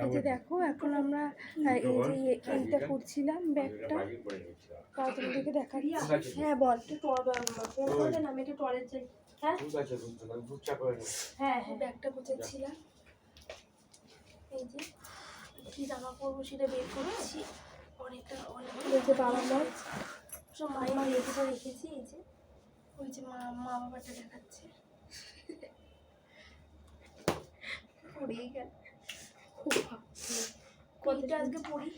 এই যে দেখো এখন আমরা এই যে এইটা করছিলাম ব্যাগটা, তাও তোমাদেরকে দেখাচ্ছি। হ্যাঁ বল, আমি একটু টয়লেট যাই। হ্যাঁ হ্যাঁ ব্যাগটা গুছাচ্ছিলাম। এই যে কি জামা পরবো সেটা বের করেছি। অনেকটা বাবা মা সব মা রেখে রেখেছি। এই যে ওই যে মা বাবাটা দেখাচ্ছে। পড়েই গেল কতটা আজকে পড়ি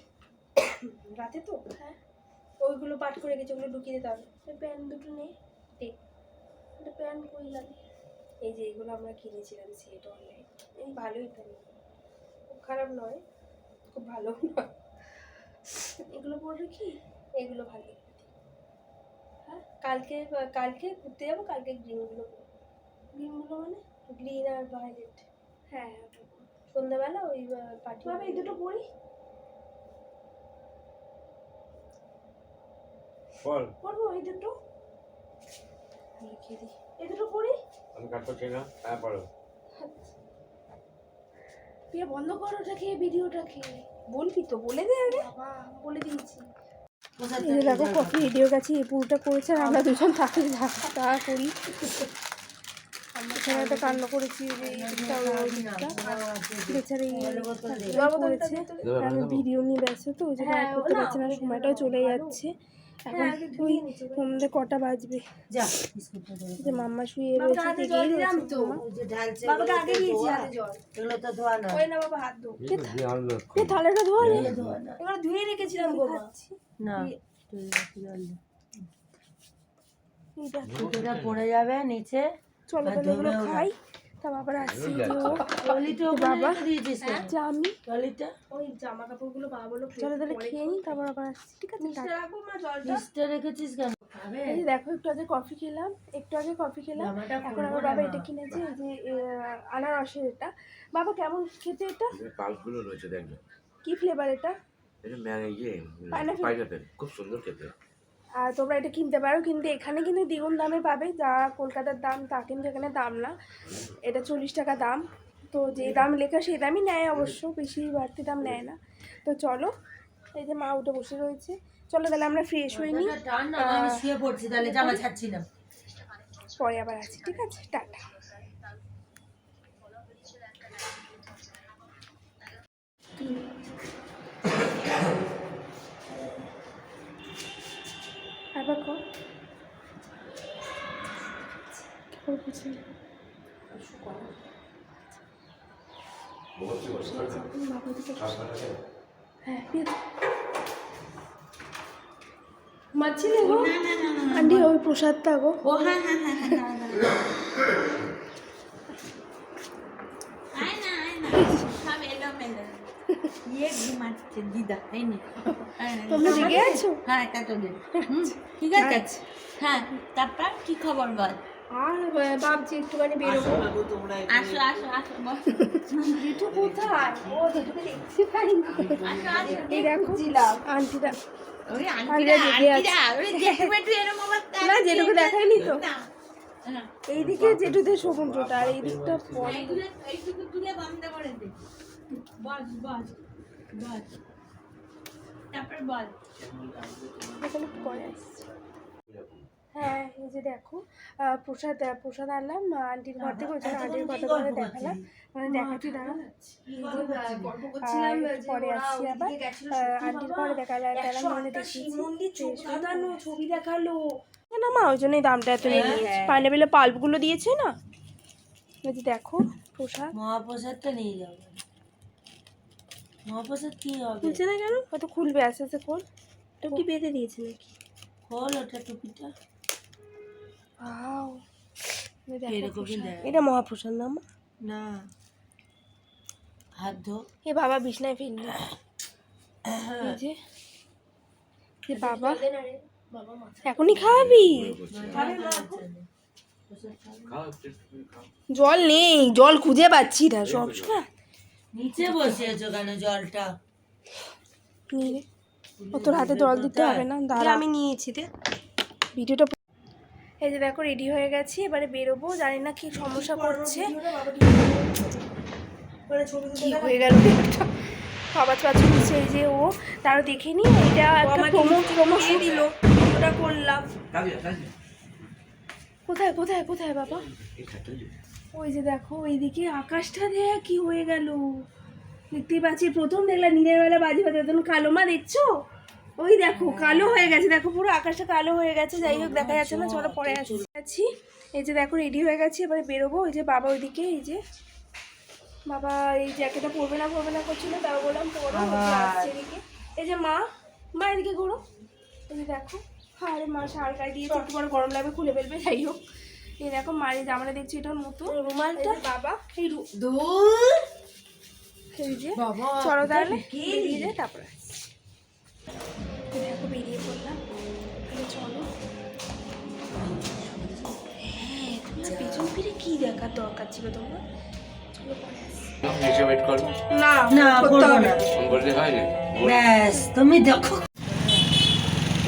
রাতে তো। হ্যাঁ ওইগুলো পাঠ করে গেছে, ওগুলো ঢুকিয়ে দিতে হবে। প্যান্ট দুটো নেই, একটা প্যান্ট কই লাগে। এই যে এগুলো আমরা কিনেছিলাম সেট অনলাইন। এই ভালোই প্যান্ট, খুব খারাপ নয়, খুব ভালো নয়। এগুলো পরে কি এগুলো ভালো। হ্যাঁ কালকে ঘুরতে যাবো, কালকে গ্রিনগুলো মানে গ্রিন আর ভায়োলেট। হ্যাঁ সন্ধ্যাবেলা ওই পার্টি হবে। এই দুটো পরি পরবো, এই দুটো লিখে দিই। এই দুটো পরি আমি কাট করছি না। হ্যাঁ পড়ো। তুই বন্ধ করো ওটাকে, ভিডিওটাকে বলবি তো, বলে দে আগে। বাবা বলে দিয়েছি। এই যে দেখো কফি রেডিও গেছি, এই পুরোটা করেছে আর আমরা দুজন থাকি তা করি। এখানে একটা কান্না করেছি যে বেচারি করেছে, আমি ভিডিও নিয়ে ব্যস্ত তো ওই জন্য করতে পারছি না, সময়টাও চলে যাচ্ছে। এখন ওই তোমাদের কটা বাজবে, যে মাম্মা শুয়ে রয়েছে। থালাটা ধোয়া ধুয়ে রেখেছিলাম পড়ে যাবে নিচে। চলো তাহলে ওগুলো খাই, তারপর আবার আসছি। বাবা আমি ওই জামা কাপড়গুলো বাবা বলো চলো তাহলে খেয়ে নিই, তারপর আবার আসছি। ঠিক আছে রেখেছিস কেন? এই যে দেখো একটু আগে কফি খেলাম, এখন আমার বাবা এটা কিনেছে, এই যে আনারসের। এটা বাবা কেমন খেতে? এটা পালগুলো রয়েছে দেখবে। কি ফ্লেভার এটা? এটা পাইনাপেল, খুব সুন্দর খেতে। আর তোমরা এটা কিনতে পারো, কিন্তু এখানে কিন্তু দ্বিগুণ দামে পাবে। যা কলকাতার দাম তা কিন্তু এখানে দাম না। এটা 40 টাকা দাম। তো যে দাম লেখা সেই দামই নেয়, অবশ্য বেশি বাড়তি দাম নেয় না। তো চলো, এই যে মা উঠে বসে রয়েছে, চলো তাহলে আমরা ফ্রেশ হয়ে নিই। আমি শুয়ে পড়ছি, তাহলে জামা ছাড়ছি না, পরে আবার আছি। ঠিক আছে, টাটা। আবার কর মারছিলে গো আন্টি, ওই প্রসাদটা গো। ও হ্যাঁ হ্যাঁ হ্যাঁ তোমরা জেগে আছো? হ্যাঁ ঠিক আছে। হ্যাঁ তারপর কি খবর বল? আর ভাবছি একটুখানি বেরোবো। আসো আসো আসো জেঠু কোথায়? ও জেঠুকে দেখতে পাইনি। এই দেখো আন্টিরা, না জেঠুকে দেখায়নি তো। এইদিকে জেঠুদের সমুদ্রটা আর এই দিকটা এইটুকু তুলে বন্ধ করে দে। বল বল বল তারপর বল। পরে আসছি। হ্যাঁ এই যে দেখো প্রসাদ আনলাম আন্টির ঘর থেকে, ওই জন্য আন্টির কথা বলে দেখালাম, মানে দেখাচ্ছি দাঁড়া। পরে আসছি আবার আন্টির ঘরে দেখালাম, মানে দেখি ছবি দেখালো না মা, ওই জন্যই দামটা এত নিয়ে নিয়েছে। পাইনাপেলের পাল্পগুলো দিয়েছে না, ওই যে দেখো প্রসাদ। মহাপ্রসাদটা নিয়ে যাবো। মহাপ্রসাদ কি হবে? খুলছে না কেন? হয়তো খুলবে, আস্তে আস্তে খোল। টুপি বেঁধে দিয়েছে নাকি? খোল ওটা টুপিটা। এটা মহাপ্রসাদ না না, হাত ধো। এ বাবা বিছনায় ফেললি যে বাবা এখনই খাওয়াবি? জল নেই, জল খুঁজে পাচ্ছি না সবসময়। নিচে বসে আছো কেন? জলটা অত রাতে জল দিতে হবে না, দাঁড়া আমি নিয়েছি রে ভিডিওটা। এই যে দেখো রেডি হয়ে গেছি, এবারে বেরোবো। জানি না কি সমস্যা করছে, কি হয়ে গেল। আওয়াজ পাচ্ছ নিচে, এই যে ও তারা দেখে নি, এটা একটা প্রমোশন দিল, ওটা করলাম। কোথায় কোথায় কোথায় বাবা? ওই যে দেখো ওইদিকে আকাশটা দেখ কি হয়ে গেল, দেখতেই পাচ্ছি। প্রথম দেখলাম দিনের বেলা বাজি বাজে, তখন কালো মা দেখছো, ওই দেখো কালো হয়ে গেছে, দেখো পুরো আকাশটা কালো হয়ে গেছে। যাই হোক দেখা যাচ্ছে না, চলো পরে আসছি। এই যে দেখো রেডি হয়ে গেছি, এবারে বেরোবো। ওই যে বাবা ওইদিকে, এই যে বাবা এই জ্যাকেটটা পরবে না করছিল, তাও বললাম পরো, আসছে এদিকে। এই যে মা এদিকে ঘোরো, এই যে দেখো, আরে মা শাল গায়ে দিয়েছে, একটু পরে গরম লাগবে খুলে ফেলবে। যাই হোক এই দেখো মার এই জামাটা দেখছি, এটা নতুন রুমালটা বাবা এই এই যে চলো তাহলে বেরিয়ে যায়, তারপরে দেখো বেরিয়ে পড়লাম। চলো, হ্যাঁ তোমার পেছন ফিরে কি দেখার দরকার ছিল তোমার? চলো পরে আসি। না না করতে হবে না। বলতে হয় না। ব্যাস তুমি দেখো।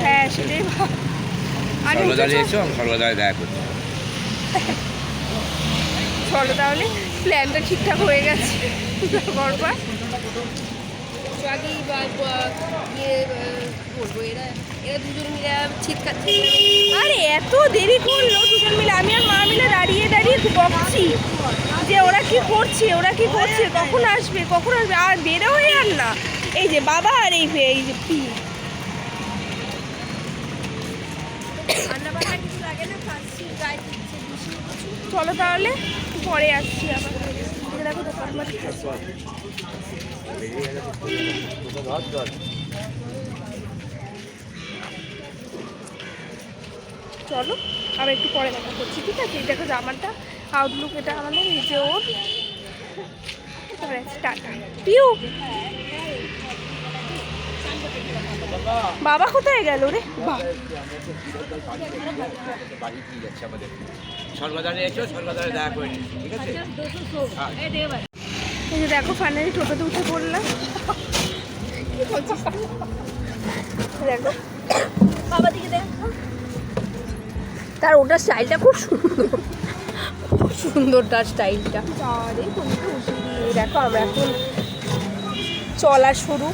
হ্যাঁ সেটাই আরে সর্বদারে এসো, আমি সর্বদারে দেখা করছি। চলো তাহলে, প্ল্যানটা ঠিকঠাক হয়ে গেছে। গড়বা আগেই ইয়ে বলবো, এরা দুজন মিলে চিৎকাচ্ছে। আরে এত দেরি করলো দুজন মিলে, আমি আর মা মিলে দাঁড়িয়ে বকছি যে ওরা কি করছে কখন আসবে আর বেরোয় আর না। এই যে বাবা আর এই যে পি চলো তাহলে পরে আসছি আবার। দেখো চলো আবার একটু পরে দেখা করছি, ঠিক আছে? এই দেখো জামাটা আউটলুক, এটা আমাদের এই যে ওর টাটা পিউ। বাবা কোথায় গেল রে? সর্বদারে এসো, সর্বদারে দেখা করে নিচ্ছি, ঠিক আছে? এই যে দেখো ফাইনালি টোটোতে উঠে পড়লাম। দেখো বাবা দিকে দেখো, তার ওটার স্টাইলটা খুব সুন্দর তার স্টাইলটা। দেখো আমরা এখন চলা শুরু,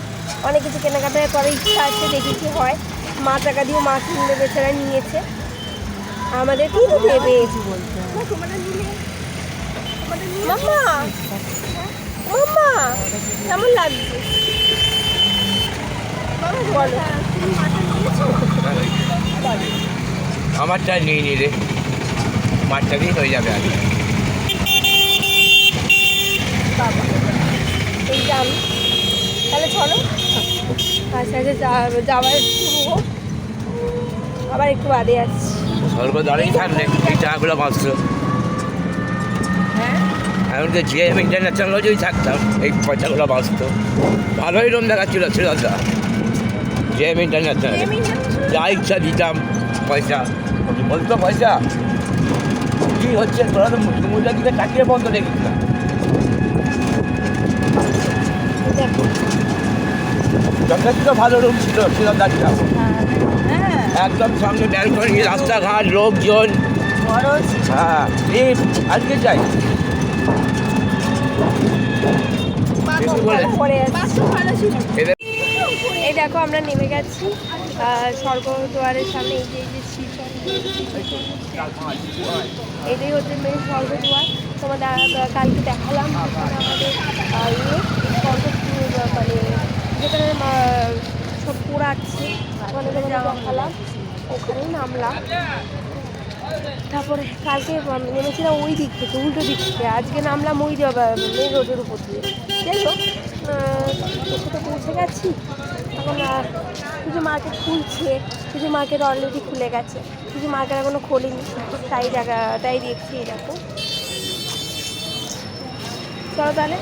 অনেক কিছু কেনাকাটার পরে ইচ্ছা আছে, দেখি কি হয়। মা টাকা দিয়ে মা কিনবে, বেচারা নিয়েছে, আমাদের কি দেবে মাম্মা। মাম্মা কেমন লাগছে বলো? আমারটা নিয়ে নিলে মারটা দিয়ে হয়ে যাবে আগে। বাবা এই যে আমি তাহলে চলো আচ্ছা যাওয়ার শুরু হোক, আবার একটু বাদে আসছি। সর্বদারেই থাকলে এই টাকাগুলো বাঁচতো। হ্যাঁ এমনকি জিএম ইন্টারন্যাশনালও যদি থাকতাম এই পয়সাগুলো বাঁচতো। ভালোই রুম দেখাচ্ছিল শ্রীলতা, জিএম ইন্টারন্যাশনাল যা ইচ্ছা দিতাম পয়সা, বলতো পয়সা কী হচ্ছে, তোরা তো সমুদ্রের দিকে তাকিয়ে বন্ধ দেখিস না। যথেষ্ট ভালো রুম ছিল শ্রীলতারটা, একদম সামনে ব্যালকনি, রাস্তাঘাট, লোকজন। হ্যাঁ আজকে যাই এই দেখো আমরা নেমে গেছি স্বর্গদুয়ারের সামনে। এই যে এটাই হচ্ছে মেন স্বর্গদুয়ার। তোমাদের কালকে দেখালাম আমাদের মানে যেখানে সব পোড়াচ্ছে, ওখানে তোমাদের দেখালাম, ওখানেই নামলাম। তারপরে কালকে নেমেছিলাম ওই দিক থেকে, উল্টো দিক থেকে, আজকে নামলাম ওই মেন রোডের উপর দিয়ে। যাই হোক সেটা পৌঁছে গেছি। এখন কিছু মার্কেট খুলছে, কিছু মার্কেট অলরেডি খুলে গেছে, কিছু মার্কেট এখনও খোলেনি, তাই দেখছি। এরকম চলো তাহলে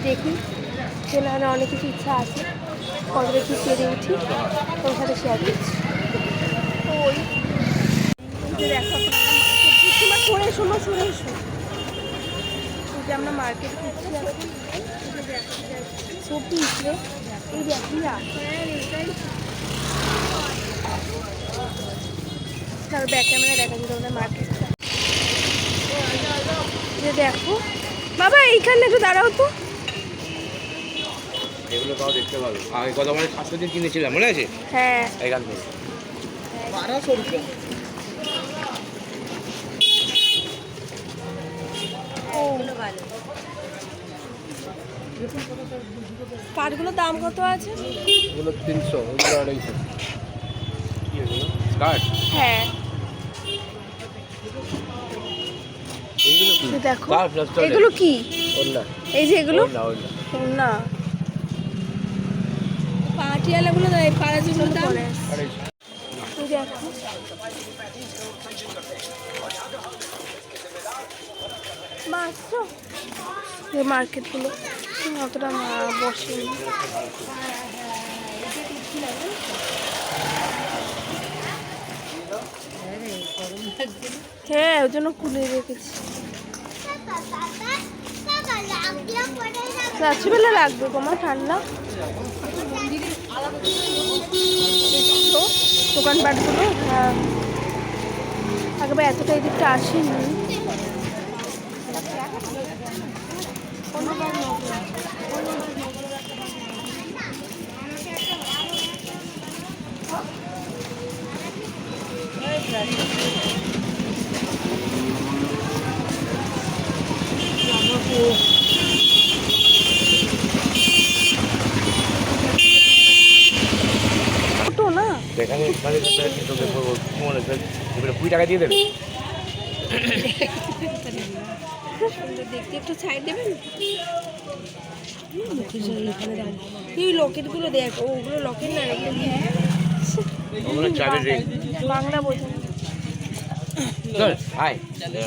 দেখি, কেনার অনেক কিছু ইচ্ছা আছে, কত দেখি পেরে উঠি, তোর সাথে শেয়ার করছি। ওই দেখো সরে এসো, যে আমরা মার্কেট করছি সবজি রে, এই দেখি তারপর ব্যাক ক্যামেরা দেখা যায় আমাদের মার্কেটটা। যে দেখো বাবা এইখানে একটু দাঁড়াও তো, এগুলো তাও দেখতে পাবে আগে কত মানে 700 দিন কিনেছিলাম মনে আছে হ্যাঁ এখান থেকে 1200 रुपये ভালো কাঠগুলোর দাম কত আছে? এগুলো 300 ওগুলো 250 কি এগুলো স্কার্ট হ্যাঁ এইগুলো কি তো দেখো স্কার্ট প্লাস এগুলো কি? ওন্না এই যে এগুলো ওন্না না পাটিয়ালাগুলো দেয় পাড়াজিগুলো দাম এই দেখো মাছটা এই মার্কেটগুলো অতটা বসে হ্যাঁ ওই জন্য খুলে রেখেছি রাত্রিবেলা লাগবে তোমার ঠান্ডা দোকানপাটগুলো হ্যাঁ একবার এতটা এদিকটা আসেনি না এখানে মানে তোকে মনে হচ্ছে 20 টাকা দিয়ে দেবে দেখতে একটু সাইড দেবেন এই লকেটগুলো দেখ ওগুলো লকেট না ওগুলো চাবি রে বাংলা বোঝেন চল হাই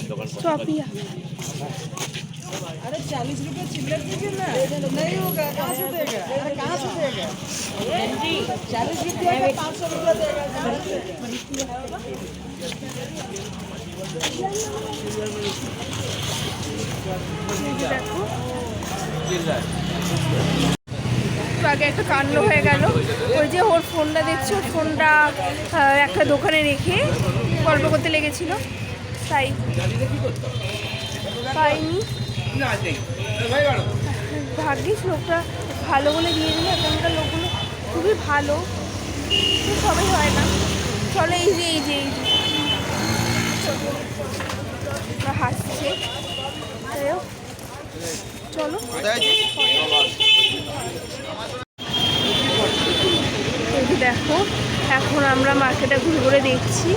দোকান চপিয়া अरे 40 रुपये चिल्लर दीजिए ना नहीं होगा कहाँ से देगा अरे कहाँ से देगा 40 रुपये का 500 रुपये देगा দেখো আগে একটা কাণ্ড হয়ে গেল ওই যে ওর ফোনটা দেখছি ওর ফোনটা একটা দোকানে রেখে গল্প করতে লেগেছিল তাই পাইনি ভাগ্যিস লোকটা ভালো বলে দিয়ে দিল এখনকার লোকগুলো খুবই ভালো সবাই হয় না চলো এই যে হাসছে যাই হোক চলো এই যে দেখো এখন আমরা মার্কেটে ঘুরে ঘুরে দেখছি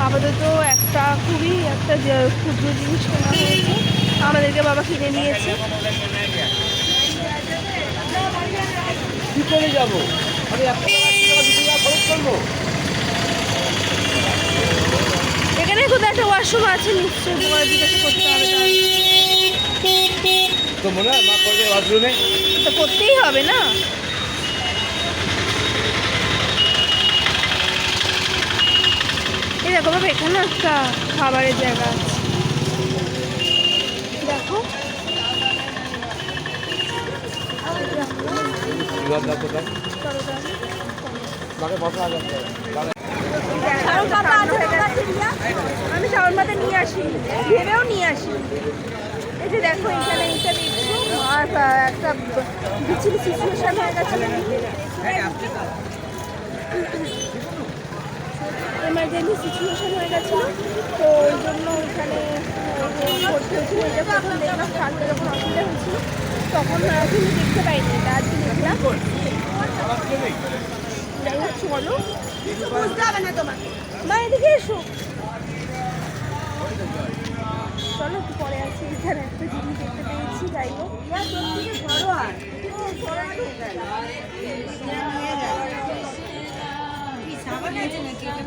আপাতত একটা খুবই একটা ক্ষুদ্র জিনিস কেনা হয়েছে আমাদেরকে বাবা কিনে নিয়েছে কি করে যাবো আমি 1 টাকা খরচ করবো এখানে কোথাও একটা ওয়াশরুম আছে নিশ্চয়ই তোমার জিজ্ঞাসা করতে হবে তো মনে হয় মা করবে ওয়াশরুমে তো করতেই হবে না এই দেখো বাবা এখানে একটা খাবারের জায়গা আছে দেখো আমি শাওয়ারমাতে নিয়ে আসি ভেবেও নিয়ে আসি এই যে দেখো এখানে এটা দেখছো আর একটা বিচ্ছিরি সিচুয়েশন হয়ে গেছে এমার্জেন্সি সিচুয়েশন হয়ে গেছিলো তো ওই জন্য ওইখানে করতে হয়েছিল এটা তখন দেখলাম কালকে যখন অসুবিধা হয়েছিল তখন কিন্তু দেখতে পাইনি এটা আজকে দেখলাম যাই হোক চলো মা এদিকে এসো চলো একটু পরে আছি এখানে একটা জিনিস দেখতে পেয়েছি যাই হোক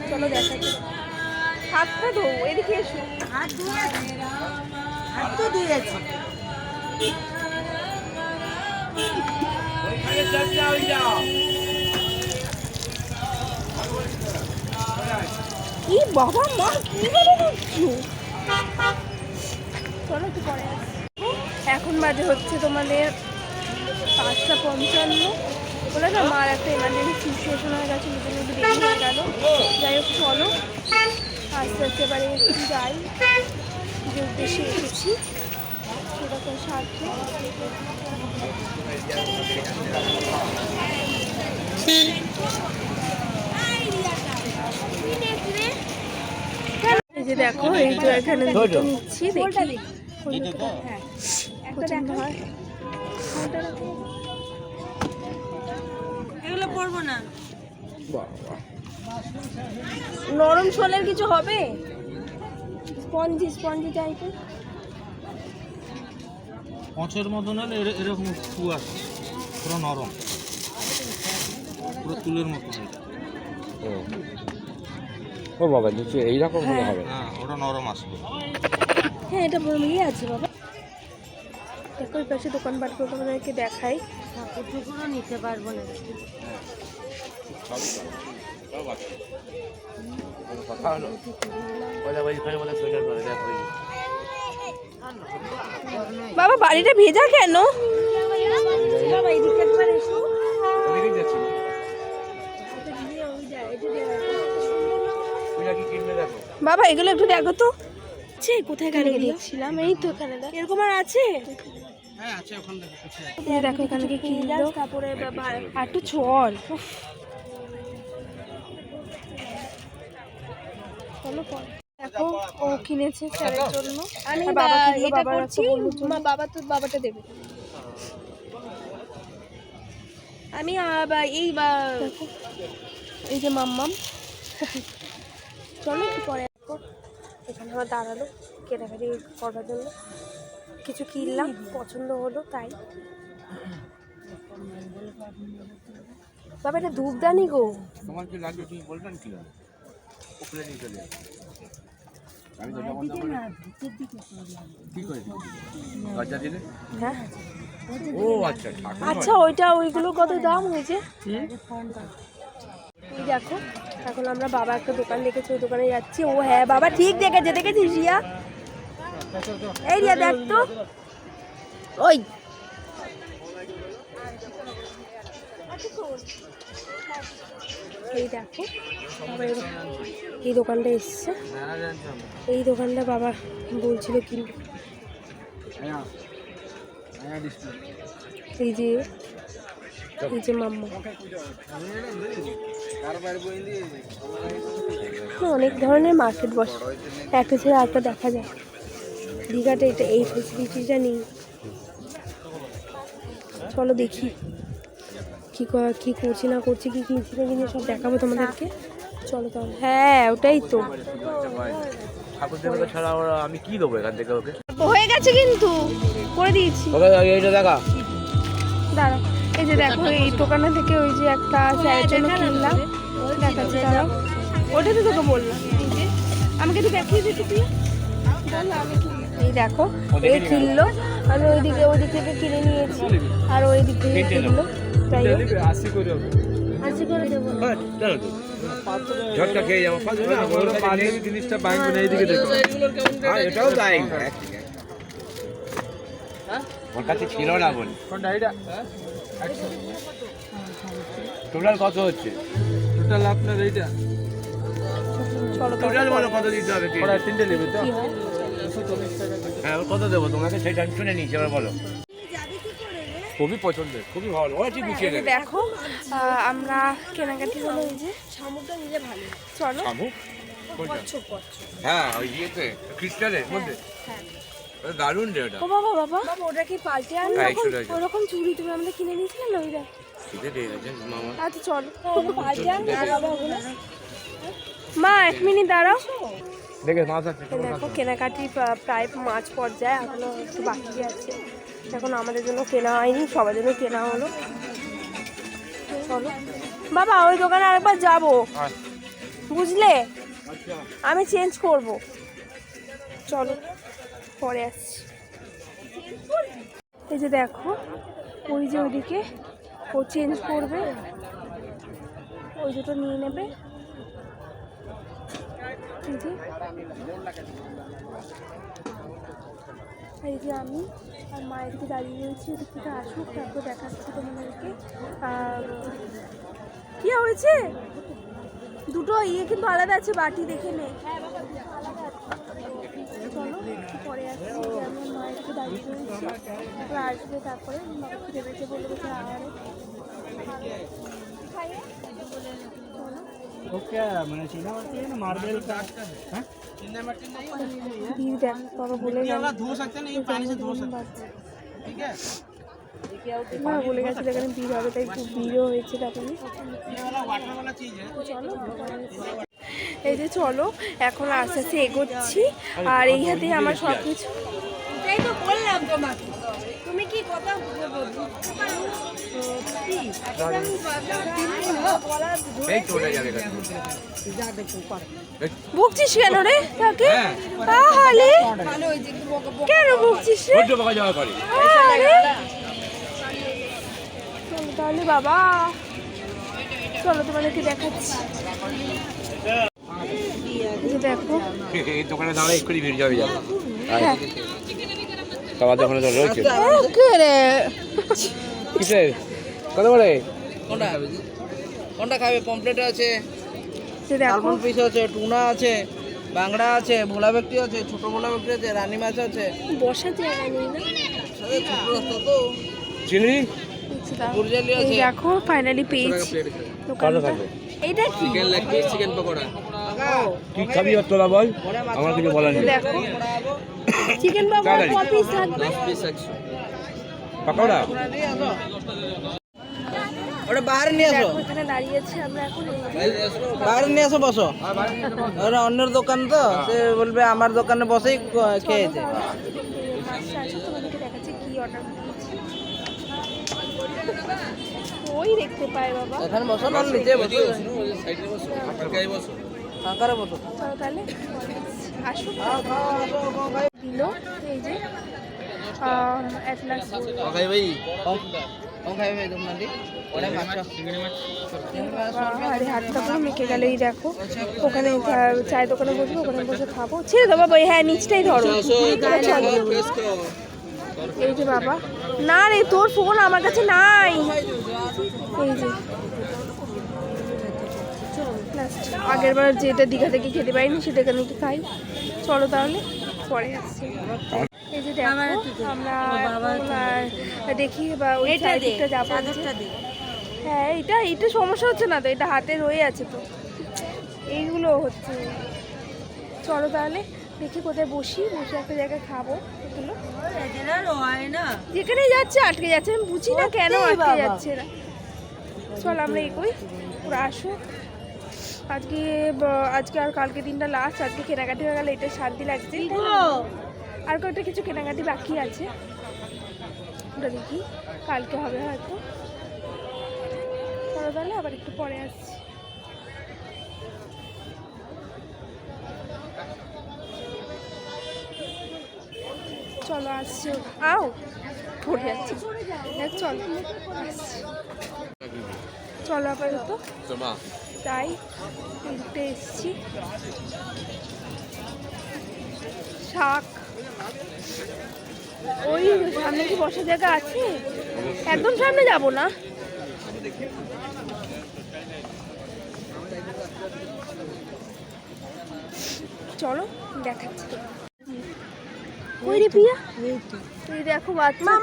চলো দেখা হাতটা ধো এদিকে এসো हाथ तो धुएছি কি বাবা মা কিভাবে করছো চলো একটু পরে আসি এখন বাজে হচ্ছে তোমাদের 5:55 বলে না মার একটা এমার্জেন্সি সিচুয়েশন হয়ে গেছে নিজে নিজে দেরি হয়ে গেল যাই হোক চলো আস্তে আস্তে এবারে একটু যাই যে উদ্দেশ্যে এসেছি সেটা তো সাহায্য এই যে দেখো এই তো এখানে দুটো নিচ্ছি দেখি হ্যাঁ পছন্দ হয়। এগুলো পরবো না। নরম সোলের কিছু হবে? স্পঞ্জি স্পঞ্জি টাইপের পঁচের মতন হলে এরকম শু আছে, পুরো নরম, পুরো তুলের মতন। ও বাবা নিচে এইরকম হলে হবে। হ্যাঁ, ওটা নরম আসবে। হ্যাঁ এটা ইয়ে আছে বাবা। দেখো ওই পাশে দোকানপাটগুলো তোমাদেরকে দেখাই। ঠাকুরটুকুরও নিতে পারবো না। বাবা বাড়িটা ভেজা কেন? বাবা এদিকে একবার এসো। বাবা এগুলো একটু দেখো তো। আছে কোথায় গেল দেখছিলাম, এই তো এখানে এরকম আর আছে। হ্যাঁ আছে, ওখানে দেখো। এই দেখো এখানে কি কিনলো তারপরে আর একটু চল। চলো দেখো ও কিনেছে স্যারের জন্য। আমি বাবা এটা করছি, মা বাবা তো বাবাটা দেবে। আমি দেখো এই যে মাম্মাম। চলো একটু পরে আসবো। এখানে আমার দাঁড়ালো কেনাকাটি করার জন্য, কিছু কিনলাম পছন্দ হলো তাই। বাবা এটা ধূপদানি গো। তোমার কি লাগবে তুমি বলবেন কি উপরে নিয়ে চলে আমি তো যেমন কি করে গজা দিলে? হ্যাঁ ও আচ্ছা আচ্ছা ওইগুলো কত দাম হয়েছে? দেখো এখন আমরা বাবা একটা দোকান দেখেছি, ওই দোকানে যাচ্ছি। ও হ্যাঁ বাবা ঠিক দেখেছিস রিয়া? এই রিয়া দেখ তো, ওই এই দেখো বাবা এই দোকানটা এসছে। এই দোকানটা বাবা বলছিল কিনবে। এই যে মাম্মা অনেক ধরনের মার্কেট বসে, একটা ছেড়ে আরেকটা দেখা যায়। দীঘাটা এটা এই ফেসিলিটিটা নেই। চলো দেখি কি করছি না করছি, কি কিনছি না কিনে সব দেখাবো তোমাদেরকে। চলো তাহলে। হ্যাঁ ওটাই তো ঠাকুর দেবতা ছাড়া আমি কি দেবো এখান থেকে ওকে? হয়ে গেছে কিন্তু করে দিয়েছি। এইটা দেখা দাঁড়াও এই যে দেখো এই দোকানে থেকে ওই যে একটা স্যারের জন্য কিনলাম, দেখাচ্ছি দাঁড়াও। ওটা তো তোকে বললাম, এই যে আমাকে একটু দেখিয়ে দিতে তুই। এই দেখো এই কিনলো, আমি ওই দিক থেকে কিনে নিয়েছি আর ওই দিক থেকে কিনলো। তাই 80 করে হবে। 80 করে দেবো। ঝটকা খেয়ে যাবো। পাঞ্জাবি জিনিসটা বাইক না, এইদিকে দেখো। এটাও তাই ওর কাছে ছিল না বল। কোনটা এটা? টোটাল কত হচ্ছে? টোটাল আপনার এইটা চলো টোটাল বলো কত দিতে হবে? ওরা তিনটে নেবে তো? কি হয় 240 টাকা। হ্যাঁ কত দেবো তোমাকে সেটা আমি শুনে নিচ্ছি, এবার বলো। খুবই পছন্দের, খুবই ভালো, ওরা ঠিক গুছিয়ে দেবে। দেখো আমরা কেনাকাটি হলো এই যে শামুকটা নিলে ভালো। চলো শামুক হ্যাঁ ওই ইয়েতে ক্রিস্টালের মধ্যে দারুণ রে ওটা। ও বাবা বাবা ওটা কি পাল্টে আনলো? হ্যাঁ, একশো টাকা। ওরকম চুড়ি তুমি আমাদের কিনে দিয়েছিলে না ওইটা? শীতে দিয়ে গেছে মামা। আচ্ছা চলো পাল্টে আনলো বাবা ওগুলো। মা 1 মিনিট দাঁড়াও। দেখে মাছ আছে। দেখো কেনাকাটি প্রায় মাঝ পর্যায়ে, এখনো একটু বাকি আছে। এখন আমাদের জন্য কেনা হয়নি, সবার জন্য কেনা হলো। চলো বাবা ওই দোকানে আরেকবার যাবো, বুঝলে? আমি চেঞ্জ করব, চলো পরে আসছি। এই যে দেখো ওই যে ওইদিকে ও চেঞ্জ করবে, ওই দুটো নিয়ে নেবে। এই যে আমি আর মায়ের দিকে দাঁড়িয়ে রয়েছি, ওদিক থেকে আসুক তারপর দেখাচ্ছি তোমাদেরকে। কি হয়েছে? দুটো কিন্তু আলাদা আছে, বাটি দেখে নে। চলো পরে আসছি, আমি মায়ের দিকে দাঁড়িয়ে রয়েছি, তারপর আসবে, তারপরে খিদে পেয়েছে বলে গেছে আর वो क्या मैंने चीना माटी है ना मार्बल का हाँ ভিড় দেখ বাবা বলে গেল धो सकते नहीं पानी से धो सकते ठीक है বাবা বলে গেছে এখানে ভিড় হবে তাই খুব ভিড়ও হয়েছে তখন ये वाला वाटर वाला चीज है চলো এই যে চলো এখন আস্তে আস্তে এগোচ্ছি আর এই হাতে আমার সব কিছু এটাই তো বললাম তোমাকে তুমি কি কথা বুঝতে এই চলে যাবে বকছিস কেন রে তাকে তাহলে কেন বকছিস রে বড্ড বকা যাওয়া করে আরে চলো তাহলে বাবা চলো তোমাদেরকে দেখাচ্ছি এই যে দেখো এই দোকানে দাঁড়ালে এক্ষুনি ভিড় যাবে যাবে হ্যাঁ খাওয়া দোকানে তো রয়েছে ওকে রে কিসের কত বলে কোনটা কোনটা খাবে পমফ্লেট আছে যে দেখো সালমন পিস আছে টুনা আছে বাংলা আছে ভোলা ব্যক্তি আছে ছোট ভোলা ব্যক্তি আছে রানী মাছ আছে বসার জায়গা নেই না সাথে ছোট রাস্তা তো চিনি দেখছি দাও। গুরজালি এই আছে দেখো ফাইনালি পেয়েছি ভালো দোকানটা থাকবে এইটা কি chicken leg piece chicken pakora কি খাবি আর তোরা বল আমার কিছু বলার নেই দেখো চিকেন বাবা ক পিস থাকবে 10 পিস 100 পাকোড়া ওটা বাইরে নিয়ে আসো দেখো এখানে দাঁড়িয়েছি আমরা এখন এই যে বাইরে নিয়ে আসো বসো ওরা অন্যের দোকান তো সে বলবে আমার দোকানে বসেই খেয়েছে মাছটা আছে তোমাদেরকে দেখাচ্ছি কি অর্ডার করেছি ওই দেখতে পাই বাবা এখানে বসো না নিচে বসো সাইডে বসো ফাঁকায় বসো ফাঁকারে বসো চলো তাহলে আসুন দিল এই যে অ্যাটলাস খাই ভাই কম খাই ভাই তোমরা দি ওটা মাছ আরে হাতটা পুরো মেখে গেল এই দেখো ওখানে চায়ের দোকানে বসবো ওখানে বসে খাবো ছেড়ে দাও বাবা হ্যাঁ নিচটাই ধরো এই যে বাবা না রে তোর ফোন আমার কাছে নাই এই যে আগের বার যেটা দীঘা থেকে খেতে পাইনি সেটা এখানে একটু খাই চলো তাহলে পরে আসছি এই যে দেখো আমরা এখন আর দেখি বা ওই চারিদিকটা যাবো হ্যাঁ এটা সমস্যা হচ্ছে না তো এটা হাতে রয়ে আছে তো এইগুলো হচ্ছে চলো তাহলে দেখি কোথায় বসে একটা জায়গায় খাবো এগুলো যেখানে যাচ্ছে আটকে যাচ্ছে আমি বুঝি না কেন আটকে যাচ্ছে না চল আমরা এগোই পুরো আসো আজকে আর কালকে দিনটা লাস্ট আজকে কেনাকাটি হয়ে গেলে এটা শান্তি লাগছে আর কয়েকটা কিছু কেনাকাটি বাকি আছে ওটা দেখি কালকে হবে হয়তো চলো তাহলে আবার একটু পরে আসছি চলো আসছি আও পড়ে যাচ্ছি দেখ চলো আসছি চলো আপাতত তাই ঘুরতে এসছি শাক ওই সামনে কি বসার জায়গা আছে একদম সামনে যাব না চলো দেখাচ্ছি কই রে প্রিয়া তুই দেখো বাচ্চা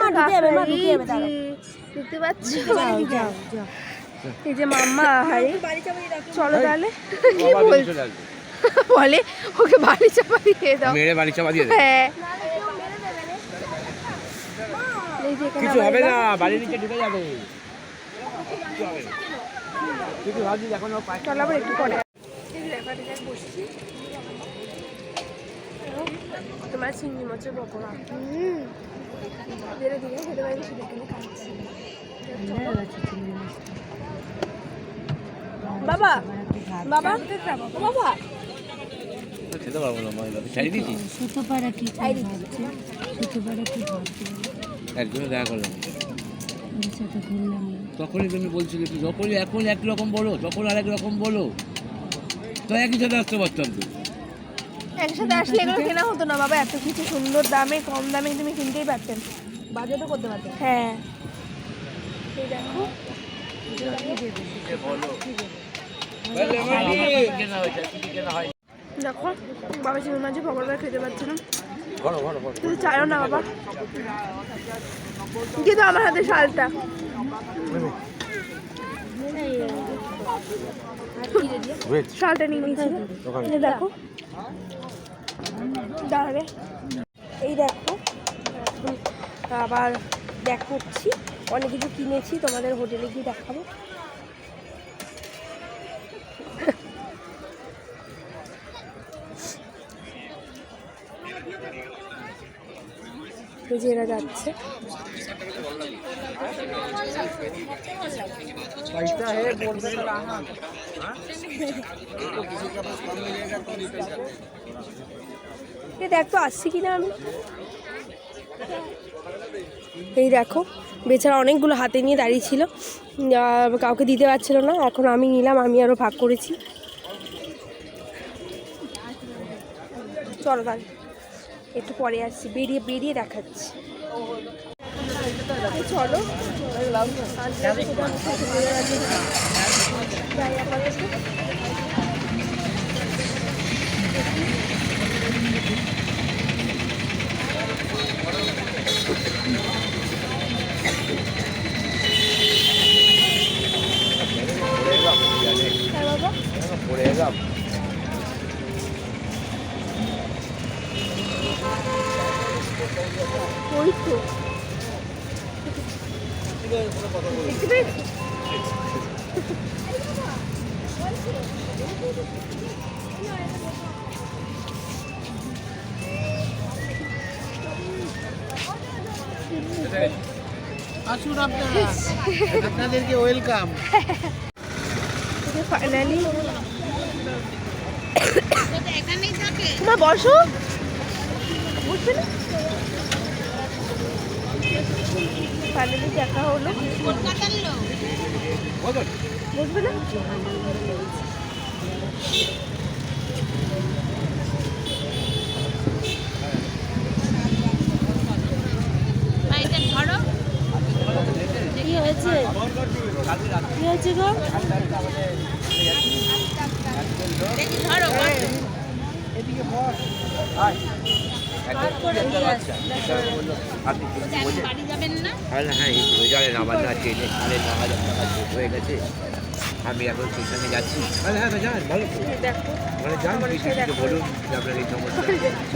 দেখতে পাচ্ছি এই যে মাম্মা আহারে চলো তাহলে কি বলছো বলে ওকে বাড়ি চাপা দিয়ে দাও মেরে বাড়ি চাপা দিয়ে দে হ্যাঁ এই যে কিছু হবে না বাড়ির নিচে ঢুকে যাবে কিছু ভাবছি এখন চলো আবার একটু পরে বসছি তোমার চিংড়ি মাছের পকোড়া ধীরে ধীরে খেতে পারি সেটা কিনে খাচ্ছি বাবা বাবা বাবা খেতে পারবো না ছাড়ি দিয়েছি সুতোপাড়া কি সুতোপাড়া কি একজনে দেখা করলাম ওর সাথে ঘুরলাম তখনই তুমি বলছিলে কি যখনই এখন একরকম বলো তখন আরেক রকম বলো তো একই সাথে আসতে পারতাম তো একসাথে আসলে এগুলো কেনা হতো না বাবা এত কিছু সুন্দর দামে কম দামে তুমি কিনতেই পারতেন বাজেটও করতে পারতেন হ্যাঁ এই দেখো দেখো বাবা চিংড়ি মাঝে পকোড়া খেতে পারছে না কিন্তু চাইও না বাবা কিন্তু আমার হাতে শালটা ভেজ শালটা নিয়ে নিয়েছি ওখানে এই দেখো দাঁড়াবে এই দেখো আবার দেখাচ্ছি অনেক কিছু কিনেছি তোমাদের হোটেলে গিয়ে দেখাবো এই যে এরা যাচ্ছে এ দেখ তো আসছি কিনা আমি এই দেখো বেচারা অনেকগুলো হাতে নিয়ে দাঁড়িয়ে ছিল কাউকে দিতে পারছিল না এখন আমি নিলাম আমি আরও ভাগ করেছি চলো তাহলে একটু পরে আসছি বেরিয়ে বেরিয়ে দেখাচ্ছি চলো যাই আপাতত হ্যাঁ বাবা পড়ে গেলাম ওই তো দেখতে পেয়েছি আসুন আপনারা, আপনাদেরকে ওয়েলকাম। ফাইনালি তোমার বসো বুঝবে না ফাইনালি দেখা হলো বুঝবে না কি হয়েছে কি হয়েছে গো হ্যাঁ জানেন আমার না ট্রেনে 9,500 টাকা যোগ হয়ে গেছে আমি এখন স্টেশনে যাচ্ছি হ্যাঁ জানেন ভালো দেখো মানে জানেন কিছু বলুন যে আপনার এই সমস্যা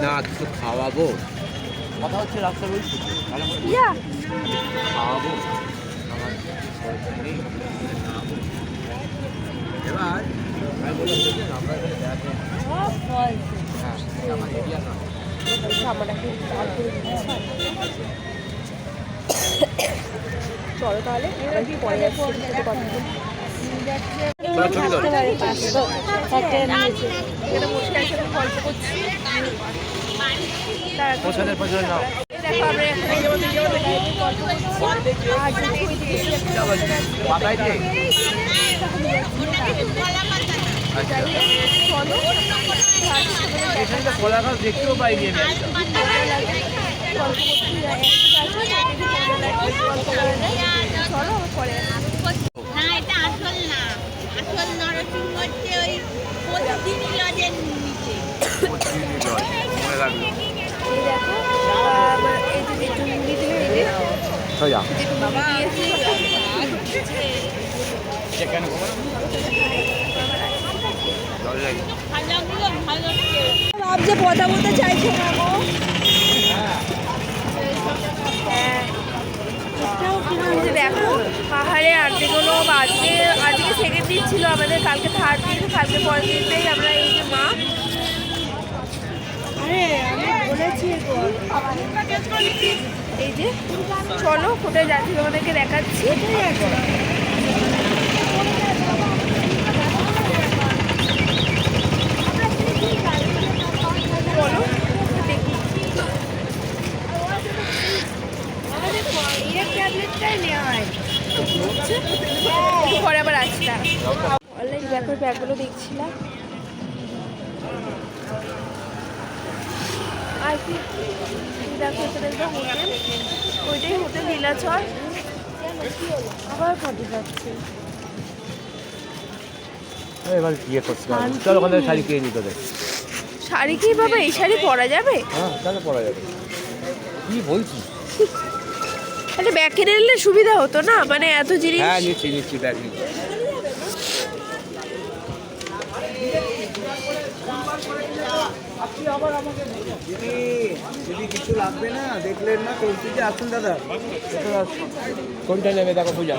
না কিছু খাওয়াবো কথা হচ্ছে রাস্তার ওই ইয়া খাওয়াবো আমার পয়সা নেই এবার আমি বললাম দেখুন আমরা এখানে বেড়াতে সব ফল হ্যাঁ আমার এরিয়া না সামানাকে কল করে দিয়েছি চলো তাহলে আমি পরে যাচ্ছি সাথে কথা বলি এখানে বসে আছে আমি গল্প করছি পছন্দের পছন্দ নাও দেখো আমরা এখানে গল্প করছি আর যদি ওইদিকে পাতাইতে চলো এখানে তো কলা গাছ দেখতেও পাইনি আমি গল্প চলো পরে না এটা আসল না, আসল নরসিংহ হচ্ছে ওই পশ্চিমী লজের নিচে। মনে রাখলো এই দেখো এই যে চুঙ্গি দিলে এই যে সোজা ভাব যে কথা বলতে চাইছো না গো এই যে দেখো পাহাড়ে আর্টিগুলো আজকে সেকেন্ড দিন ছিল আমাদের কালকে থার্ড দিন কালকে পরের দিনটাই আমরা এই যে মা এই যে চলো কোথায় যাচ্ছি তোমাদেরকে দেখাচ্ছি চলো দেখি পরে আবার আসলাম অনলাইন ব্যাপার ব্যাগগুলো দেখছিলাম আর কি দেখো এটা দেখবো হোটেল ওইটাই হোটেল নীলাচল আবার ফটো যাচ্ছে এবার বিয়ে করতে হবে চলো ওখানে শাড়ি কিনে নিতে হবে শাড়ি কি বাবা এই শাড়ি পরা যাবে হ্যাঁ তাহলে পরা যাবে কি বলছিস মানে ব্যাগ কিনে নিলে সুবিধা হতো না মানে এত জিনিস হ্যাঁ নিচ্ছি ব্যাগ নিচ্ছি যদি কিছু লাগবে না দেখলেন না কলসিতে আসুন দাদা। কোনটা নেবে দেখো পূজা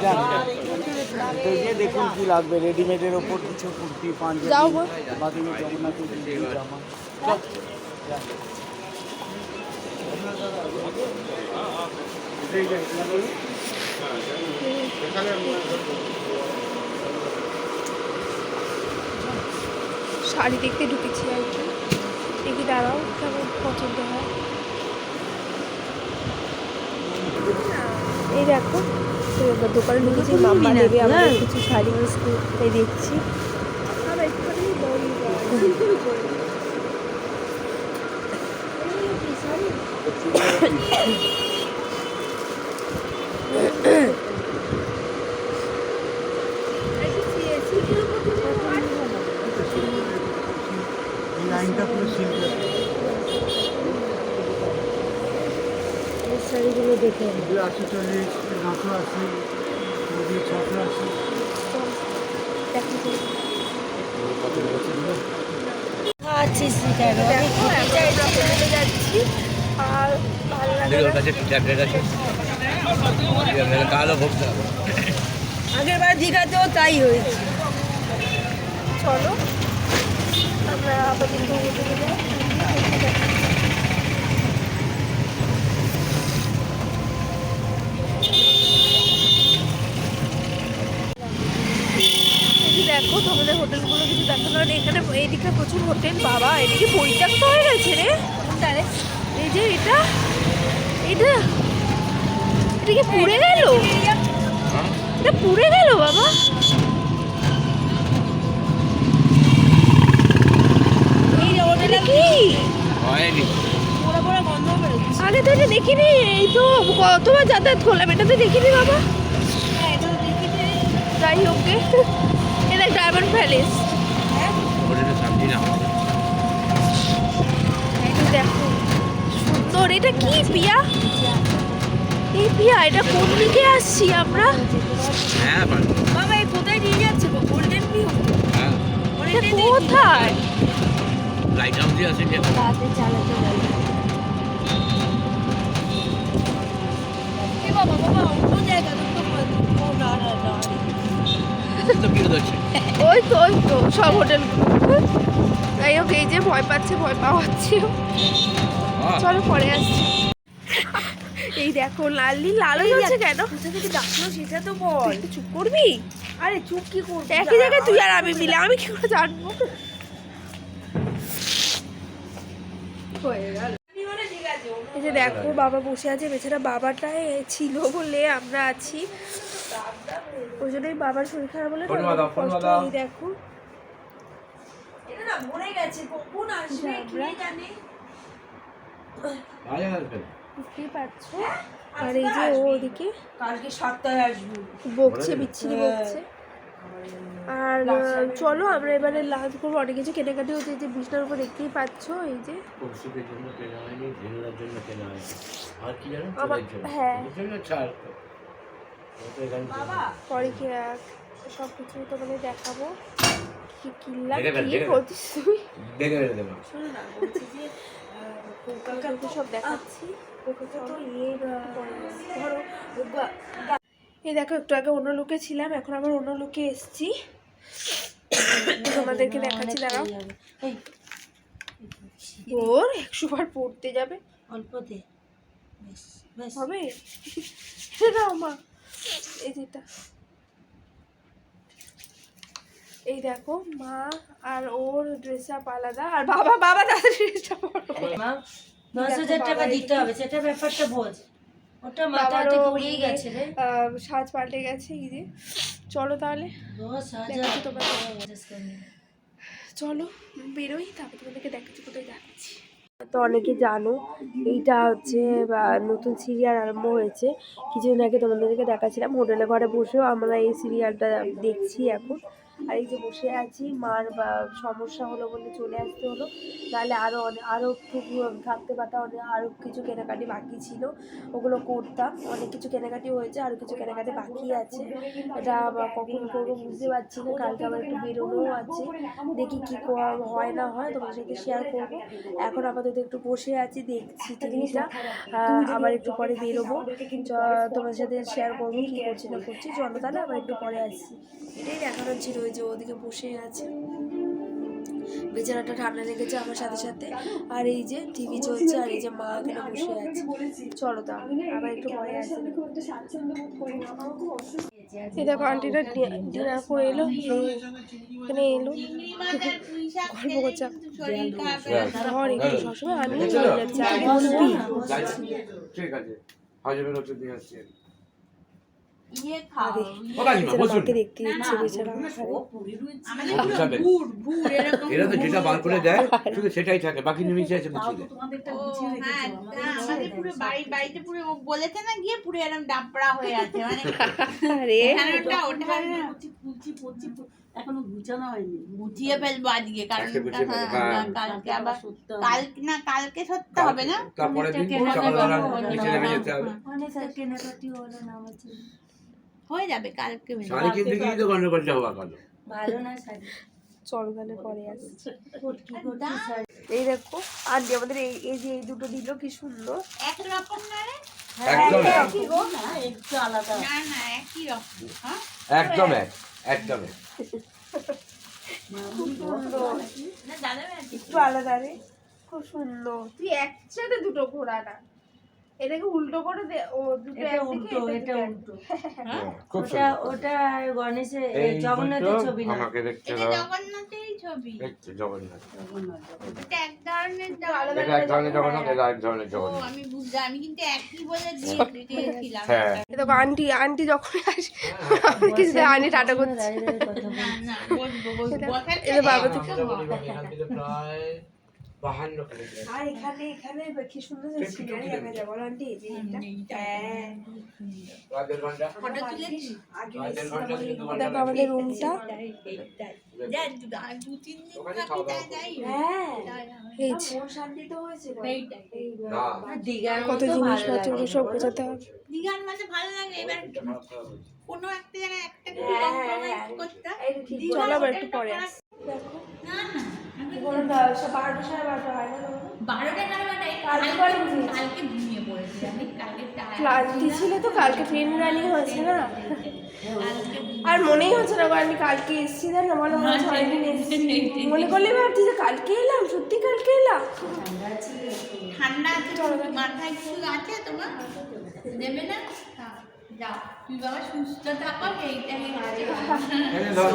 দেখে দেখুন কি লাগবে, রেডিমেডের ওপর কিছু কুর্তি পাঞ্জাবি যাও গো। বাকি জগন্নাথের জামা। শাড়ি দেখতে ঢুকেছি আর কি, দেখি দাঁড়াও কেমন পছন্দ হয়। এই দেখো তো এবার দোকানে ঢুকেছি, মাম্মা নেবে আমরা কিছু শাড়ি এই দেখছি। এই লাইনটা পুরো সিল্কের। শাড়িগুলো দেখে 80-40, 980, 680। আছিস দেখো এখন আমরা হোটেলে যাচ্ছি আর ভালো লাগে ওর না। কাছে ট্যাবলেট আছে কালো ভোগ আগের বার দীঘাতেও তাই হয়েছে। চলো আমরা আপাতত হোটেলে যাই। এই দেখো তোমাদের হোটেলগুলো কিছু দেখো, কারণ এখানে এইদিকে প্রচুর হোটেল। বাবা এদিকে পরিত্যক্ত হয়ে গেছে রে। এই যে এটা এটা এটা কি পুড়ে গেল? এটা পুড়ে গেল বাবা। এই হোটেলটা কি হয়নি আগে তো এটা দেখিনি, এই তো কতবার যাতায়াত করলাম, এটা তো দেখিনি বাবা। যাই হোক গে, এটা ডায়মন্ড প্যালেস। হোটেলে শান্তি না এই দেখো সুন্দর, এটা কি পিয়া? এই পিয়া এটা কোন দিকে আসছি আমরা? হ্যাঁ পারবো। বাবা এই কোথায় নিয়ে যাচ্ছে গো? গোল্ডেন ভিউ হ্যাঁ এটা কোথায়? লাইট হাউসে আছে যে রাতে চালাতে গেল। এ বাবা বাবা অন্য জায়গা তো ও না না না তো কি হচ্ছে ওই তো সব হোটেলগুলো। যাই হোক এই যে ভয় পাচ্ছে, ভয় পাওয়াচ্ছে। চলো পরে আসছি। এই দেখো লালি লাল হয়ে যাচ্ছে কেন? কোথা থেকে ডাকলো সেটা তো বল। একটু চুপ করবি? আরে চুপ কি করবি? একই জায়গায় তুই আর আমি মিলে, আমি কি করে জানবো? এই যে দেখো বাবা বসে আছে, বেচারা বাবাটাই ছিল বলে আমরা আছি, ওই জন্যই বাবার শরীর খারাপ বলে ফোন বাজাও, ফোন কষ্ট। বাজাও। এই দেখো এটা না মরে গেছে, কখন আসবে কে জানে। বুঝতেই পারছো। আর এই যে ও ওদিকে কালকে 7টায় আসবে। বকছে, বিচ্ছিরি বকছে। আর চলো আমরা এবারে লাঞ্চ করবো। অনেক কিছু কেনাকাটি হচ্ছে, এই যে বিছনার উপর দেখতেই পাচ্ছ। এই যে কৌশিকের জন্য কেনা হয়নি, ঝিনুরার জন্য কেনা হয়নি। আর কি জানো আমার- চুলের জন্য। হ্যাঁ। এর জন্য ছাড় তো। ও তো এখানে পরে সব কিছু তোমাদের দেখাবো কি কিনলাম। দেখে ফেল, কি দেখে ফেল। করছিস তুই? দেখে ফেলে দেবো। শোনো না, বলছি যে কালকে সব দেখাচ্ছি। তো ইয়ে ধরো এই দেখো একটু আগে অন্য লোকে ছিলাম, এখন আবার অন্য লোকে এসছি। তোমাদেরকে দেখাচ্ছি, দাঁড়াও। এই ওর 100 বার পড়তে যাবে অল্পতে বেশ বেশ হবে। এটা দাও মা, এই যেটা। এই দেখো মা আর ওর ড্রেস আপ আলাদা, আর বাবা দাদার ড্রেসটা মা 10,000 টাকা দিতে হবে, সেটা ব্যাপারটা বোঝ। ওটা মাথা বাবারও থেকে উড়িয়ে গেছে রে। সাজ পাল্টে গেছে। এই যে চলো তাহলে 10,000 দেখাচ্ছি তোমাদের। টাকা। চলো বেরোই, তারপর তোমাদেরকে দেখাচ্ছি কোথায় যাচ্ছি। তো অনেকে জানো এইটা হচ্ছে নতুন সিরিয়াল আরম্ভ হয়েছে। কিছুদিন আগে তোমাদেরকে দেখাচ্ছিলাম, হোটেলে ঘরে বসেও আমরা এই সিরিয়ালটা দেখছি এখন। আর এই যে বসে আছি, মার বা সমস্যা হলো বলে চলে আসতে হলো, নাহলে আরও একটু থাকতে পারতাম, আরও কিছু কেনাকাটি বাকি ছিল, ওগুলো করতাম। অনেক কিছু কেনাকাটি হয়েছে, আরও কিছু কেনাকাটি বাকি আছে, এটা আবার কখন করবো বুঝতে পারছি না। কালকে আবার একটু বেরোনোও আছে, দেখি কী হয় না হয় তোমাদের সাথে শেয়ার করবো। এখন আপাতত একটু বসে আছি, দেখছি টিভিটা, আবার একটু পরে বেরোবো, তোমাদের সাথে শেয়ার করবো কী করছি না করছি। চলো তাহলে আবার একটু পরে আসছি। এটাই দেখানোর ছিল, ওই যে ওদিকে বসে আছে, বেচারাটা ঠান্ডা লেগেছে আমার সাথে সাথে। আর এই যে টিভি চলছে, আর এই যে মা এখানে বসে আছে। চলো তাহলে আবার একটু পরে আসছি। এই দেখো আন্টিটা ডিনার করে এলো, এখানে এলো গল্প করছে। ধর এখানে সবসময় আমি চলে যাচ্ছি, আগে বলবি। ঠিক আছে, হজমের ওষুধ দিয়ে আসছি। মাকে দেখতে দিচ্ছে বেচারা। এরা তো যেটা বার করে দেয় শুধু সেটাই থাকে, বাকি নিমিশে আছে বুঝিয়ে দেয়। আমাদের পুরো বাড়িতে পুরো ও বলেছে না গিয়ে পুরো এরকম ডাবড়া হয়ে আছে, মানে আরে এখনো গুছানো হয়নি, গুছিয়ে ফেলবো আজকে, কারণ আজকে গুছিয়ে ফেলবো, হ্যাঁ। কালকে আবার কালকে সত্যি হবে না, তারপরে দিন সকালবেলা নিচে নেমে যেতে হবে। অনেক কেনাকাটি হলো না আমার ছেলে, হয়ে যাবে কালকে। শাড়ি কিনতে গিয়ে তো গন্ডগোলটা হওয়া গেল। ভালো না শাড়ি চলগালে পরে আসছে। কি করছি শাড়ি এই দেখো আন্টি আমাদের এই যে এই দুটো দিল, কি সুন্দর। একরকম না রে, একদম এক, কি গো না একটু আলাদা না না একই রকম। হ্যাঁ একদম এক, একদম এক। খুব সুন্দর, না দাদা একটু আলাদা রে, খুব সুন্দর। তুই একসাথে দুটো ঘোরা না, এটাকে উল্টো করে দে, ও দুটো এটা একদিকে, উল্টো, এটা এটা দুটো উল্টো। খুব ওটা সুন্দর। ওটা গণেশের এই জগন্নাথের দুটো ছবি না, আমাকে দেখতে এটা দাও। জগন্নাথের ছবি, দেখতে জগন্নাথ। এটা এক ধরনের এটা এক ধরনের জগন্নাথ, এটা এক ধরনের ও জগন্নাথ। আমি বুঝলাম, আমি কিন্তু একই বলে দিয়েছিলাম। হ্যাঁ। এই দেখো আন্টি যখন আসে কিছু আন্টি টাটা করছে। দাঁড়িয়ে দাঁড়িয়ে কথা বলি। না না বসবো বসার এটা বাবা আমরা বলি এখান থেকে প্রায় 52 কিলোমিটার। আর এখানে কি সুন্দর সিনারি দেখা যায় বল আন্টি, যে এটা হ্যাঁ রাতের ঘন্টা, ফটো তুলেছি। রাতের ঘন্টা শুধু ঘন্টা দেখো আমাদের রুমটা। যা দু তিন দিন ওখানে থাকি খাওয়া তাই দাওয়া যাই হ্যাঁ এই যে মন শান্তি তো হয়েছে এইটাই। না, দীঘার কত মতো জিনিসপত্র ভালো সব লাগে। বোঝাতে হবে। দীঘার মাঝে ভালো লাগে, এবার এটা খারাপ খারাপ হয়েছে। কোনো একটা জায়গায় একটা কিছু কম্প্রোমাইজ করতে হয়। চলো আবার একটু পরে আসি। দেখো না না কোনো 12টা সাড়ে 12টা হয় না তখন? 12টা সাড়ে 12টায় কালকে ঘুমিয়ে পড়েছি আমি, কালকে ক্লান্তি ছিল তো, কালকে ট্রেন রানিং হয়েছে না, আর মনেই হচ্ছে না আমি কালকে এসেছি, না মনে হচ্ছে অনেকদিন এসেছি, মনে করলে ভাবছি যে কালকে এলাম, সত্যি কালকে এলাম। ঠান্ডা আছে, মাথায় কিছু আছে তোমার দেবে না, যাও তুই বাবা সুস্থ থাকো, এইটাই এনে ধর।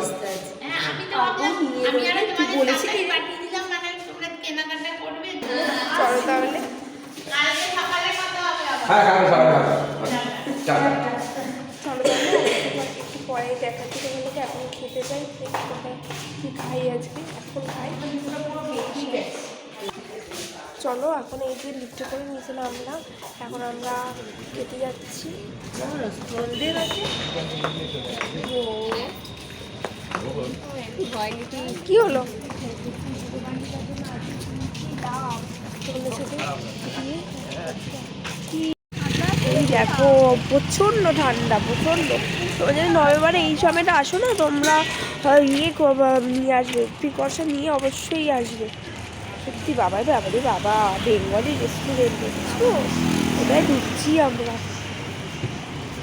হ্যাঁ আমি তো আমি আর তোমাদের সাথে পাঠিয়ে দিলাম, মানে তোমরা কেনাকাটা করবে। চলো তাহলে কালকে সকালে কথা হবে আবার। হ্যাঁ হ্যাঁ সবাই ভালো। টাটা। চলো তাহলে একটু পরে দেখাচ্ছি তোমাদেরকে। এখন খেতে চাই, কি খাই আজকে, এখন খাই। চলো এখন এই যে লিফটে করে নিচে নামলাম, এখন আমরা খেতে যাচ্ছি। কি হলো এই দেখো প্রচণ্ড ঠান্ডা, প্রচণ্ড। তোমরা যদি নভেম্বরে এই সময়টা আসো না, তোমরা নিয়ে আসবে, প্রিকশন নিয়ে অবশ্যই আসবে। সত্যি বাবা বাবারে বাবা, বেঙ্গলি রেস্টুরেন্ট দেখছো, ওটাই ঢুকছি আমরা।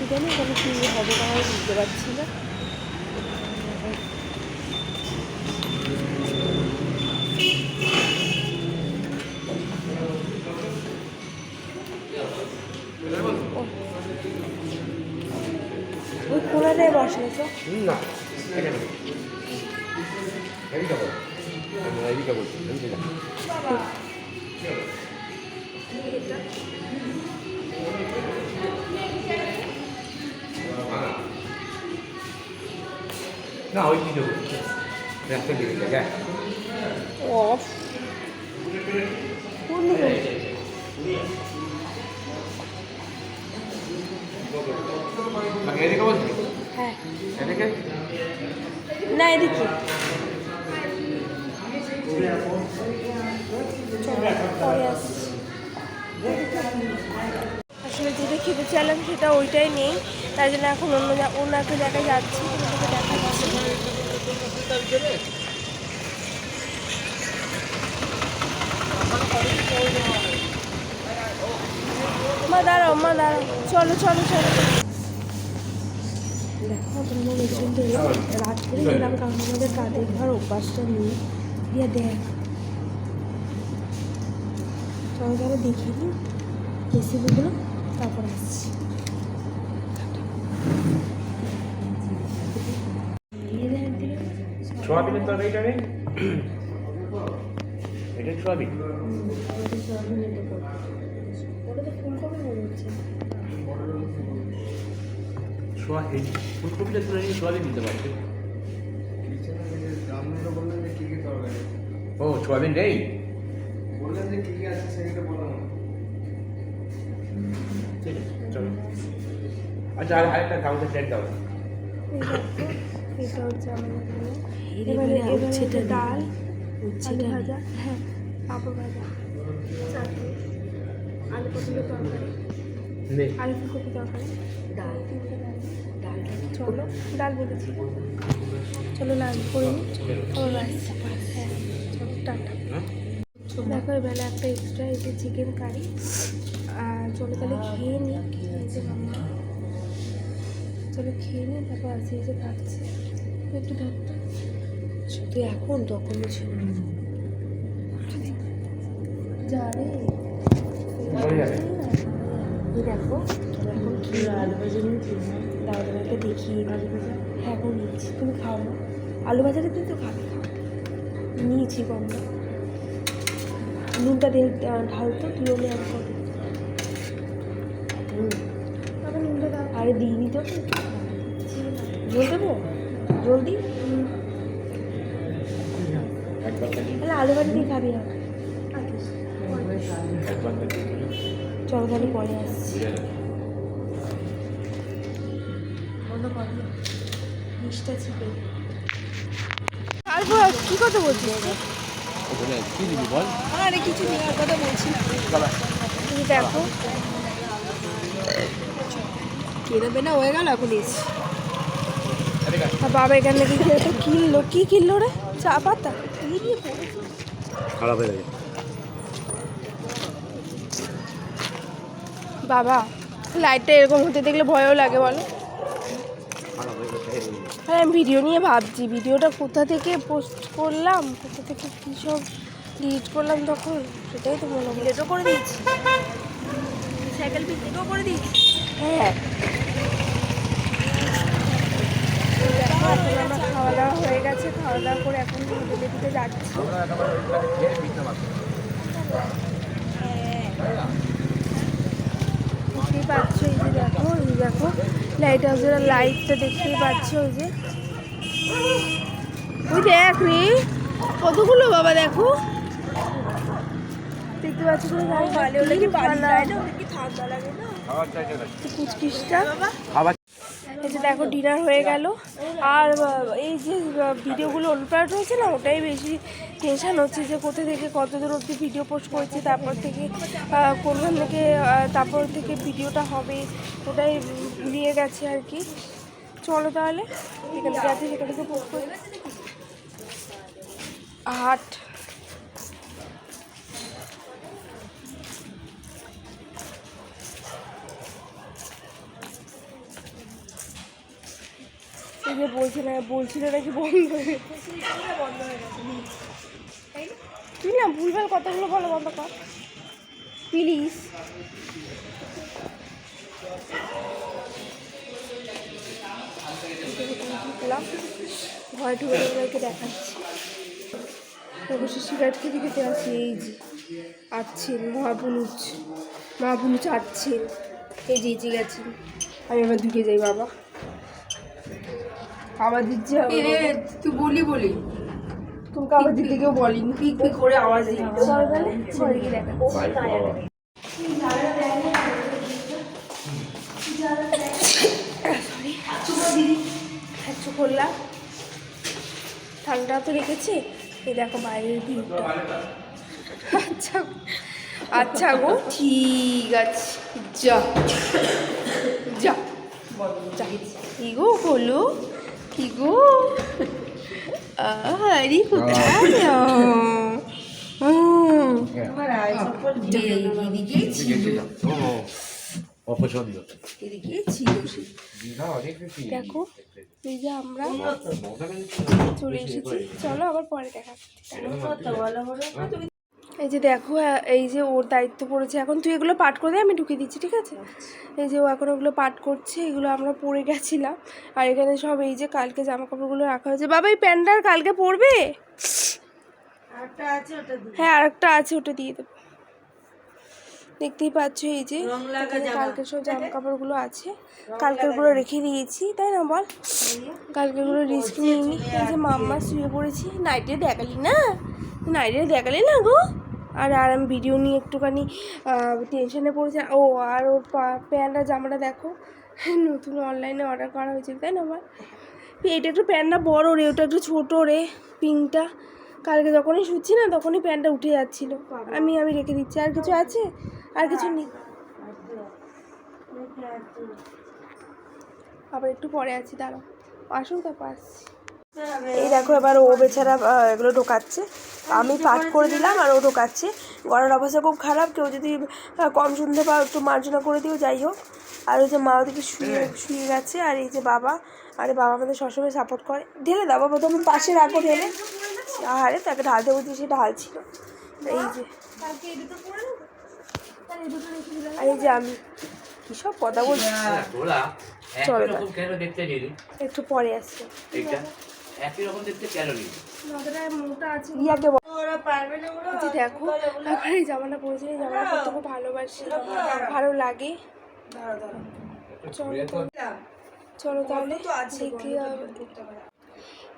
এখানে কোনো কি হবে না আমি বুঝতে পারছি না। ওই কোনাটায় বসলে তো না, এখানে। এদিকে বল। আমরা এদিকে বলছি, এদিকে যা। না ওই দিকে বলছি, রাস্তার দিকে যা। অফ কোন দিকে? এদিকে বলছি, হ্যাঁ এদিকে। না এদিকে পরে আসছি। আসলে যেটা খেতে চাইলাম সেটা ওইটাই নেই, তাই জন্য এখন অন্য একটা জায়গায় যাচ্ছি, তোমাদেরকে দেখাচ্ছি। মা দাঁড়াও, মা দাঁড়াও, চলো চলো চলো। দেখো তোমরা রেস্টুরেন্ট এলাম, রাত করে এলাম কারণ আমাদের কাদের ঘর অভ্যাসটা নেই। দিয়ে দেখ চলো চলো দেখিয়ে দিই রেসিপিগুলো, তারপর আসছি। সোয়াবিনের তরকারিটা নেই, এটা সোয়াবিন। ওটা তো ফুলকপি মনে হচ্ছে। সোয়াবিন ফুলকপিটা তুলে নিয়ে সোয়াবিন দিতে পারছে। ও সোয়াবিন নেই, ঠিক আছে চলো। আচ্ছা আরেকটা কাউন্টার প্লেট দাও। এটা হচ্ছে আমাদের এবারে হচ্ছে ডাল, আলু ভাজা, হ্যাঁ পাঁপড় ভাজা, চাটনি, আলু পটলের তরকারি, নেই আলু ফুলকপি তরকারি, ডাল, ডাল। চলো ডাল বলেছি, চলো লাঞ্চ করে নিই, চলো আসছি। হ্যাঁ চলো টাটা। দেখো এবেলা একটা এক্সট্রা এই যে চিকেন কারি, আর চলো তাহলে খেয়ে নিই। খেয়েছে মাম্মা, চলো খেয়ে নিই, তারপর আসি। এই যে খাচ্ছে একটু ধরতে, শুধু এখন তখনও ছিল যা রে। এই দেখো এখন খেয়ে আলু ভাজা নিয়েছি, দাও তোমাকে দেখিয়ে আলু ভাজা। হ্যাঁ এখন নিয়েছি, তুমি খাও না আলু ভাজাটা, তুমি তো খাবে, খাও। নিয়েছি কম না, নুনটা দিয়ে ঢালতো, তুইও নিয়ে আমি করে আবার নুনটা দাও। আরে দিইনি তো, জল দেবো, জলদি। তাহলে আলু ভাজি দিয়ে খাবি না, চলো তাহলে পরে আসছি। মিষ্টা চিকেন। তারপর কি কথা বলছিস? কি দিবি বল। আরে কিছু নেওয়ার কথা বলছি না, তুমি দেখো কেনাবে না হয়ে গেল এখন এসছি। আর বাবা এখান থেকে কি কিনলো রে? চা পাতা খারাপ হয়ে গেছে। বাবা লাইটটা এরকম হতে দেখলে ভয়ও লাগে বলো। আর আমি ভিডিও নিয়ে ভাবছি ভিডিওটা কোথা থেকে পোস্ট করলাম, কোথা থেকে কী সব ডিলিট করলাম, তখন সেটাই তো মনে হয়। ডিলিটও করে দিয়েছি, সাইকেল পিকনিকও করে দিয়েছি। হ্যাঁ দেখো এখন আমার খাওয়া দাওয়া হয়ে গেছে, খাওয়া দাওয়া করে এখন হোটেলের দিকে যাচ্ছি। দেখতেই পাচ্ছ, এই যে দেখো, এই দেখো লাইট হাউসের লাইটটা দেখতেই পাচ্ছ, ওই যে ওই দেখ রে কতগুলো বাবা, দেখো দেখতে পাচ্ছ তুমি, ঠান্ডা লাগে না কুচকিসটা। এই যে দেখো ডিনার হয়ে গেল, আর এই যে ভিডিওগুলো অনুপ্রাট হয়েছে না, ওটাই বেশি টেনশান হচ্ছে যে কোথা থেকে কত দূর অবধি ভিডিও পোস্ট করেছি, তারপর থেকে কোনখান থেকে তারপর থেকে ভিডিওটা হবে, ওটাই ভুলিয়ে গেছে আর কি। চলো তাহলে যেখান থেকে আছে সেখান থেকে পোস্ট করি। 8 এই যে বলছিল নাকি বন্ধ হয়ে গেছে, তুই না ভুলভাল কথাগুলো বলো, বন্ধ কর প্লিজ। ঘরে ঢুকে ওদেরকে দেখাচ্ছি, অবশ্যই সিগারেট খেতে খেতে আসি। এই যে আসছেন মহাপুনুচ আসছেন, এই যে ইচে গেছেন। আমি আবার ঢুকে যাই, বাবা আবার দিচ্ছে, তুই বলি তোমাকে আবার দিতে কেউ বলিনি, পিক করে আওয়াজ দিই দেখা। সরি দিদি, করলাম ঠান্ডা তো রেখেছি। এই দেখো বাইরের ভিউটা। আচ্ছা আচ্ছা গো, ঠিক আছে, যা যা যা। কি গো হলো, কি গো, আরে কোথায় তোমার আয় চপ্পল এদিকে ছিল অপছন্দ এদিকে ছিল সে। দেখো এই যে আমরা চলে এসেছি। চলো আবার পরে দেখা। এই যে দেখো, এই যে ওর দায়িত্ব পড়েছে এখন, তুই এগুলো পাঠ করে দে, আমি ঢুকিয়ে দিচ্ছি, ঠিক আছে? এই যে ও এখন ওগুলো পাঠ করছে, এগুলো আমরা পরে গেছিলাম। আর এখানে সব এই যে কালকে জামা কাপড়গুলো রাখা হয়েছে। বাবা এই প্যান্টটা কালকে পরবে? আরেকটা আছে ওটা দিই। হ্যাঁ আরেকটা আছে, ওটা দিয়ে দেবো। দেখতেই পাচ্ছ এই যে রং লাগা এখানে জামা। কালকে সব জামা কাপড়গুলো আছে, কালকেরগুলো রেখে দিয়েছি, তাই না বল? কালকেরগুলো রিস্ক নিইনি। এই যে মাম্মা শুয়ে পড়েছি। নাইটে দেখালি না, নাইটে দেখালি না গো। আর আমি ভিডিও নিয়ে একটুখানি টেনশনে পড়েছি। ও আর ওর প্যান্ট আর জামাটা দেখো, নতুন অনলাইনে অর্ডার করা হয়েছিল, তাই না বল? এটা একটু প্যান্টটা বড় রে, ওটা একটু ছোটো রে, পিঙ্কটা। কালকে যখনই শুচ্ছি না তখনই প্যান্টটা উঠে যাচ্ছিলো। আমি রেখে দিচ্ছি। আর কিছু আছে? আর কিছু নেই। আবার একটু পরে আছি, দাঁড়াও আসুন তারপর আসছি। এই দেখো এবার ও বেচারা এগুলো ঢোকাচ্ছে, আমি পাঠ করে দিলাম আর ও ঢোকাচ্ছে। গলার অবস্থা খুব খারাপ, কেউ যদি কম শুনতে পাও একটু মার্জনা করে দিও, যাই হোক। আর ওই যে মা ওদিকে শুয়ে গেছে। আর এই যে বাবা, আরে বাবা আমাদের সবসময় সাপোর্ট করে। ঢেলে দাও বাবা, তুমি পাশে রাখো ঢেলে। আরে তাকে ঢালতে বলছি, সে ঢালছিল। এই যে আর এই যে আমি কী সব কথা বলছি। তোরা চলো একই রকম কেন দেখতে নিলি? একটু পরে আসছি। এইটা একই রকম দেখতে কেন নিলি? ইয়াকে ওরা পারবে না, ওরা যে দেখো এখন এই জামাটা পরেছি, এই জামাটা পরতে খুব ভালোবাসি, ভালো লাগে। চলো তাহলে দেখতে হবে।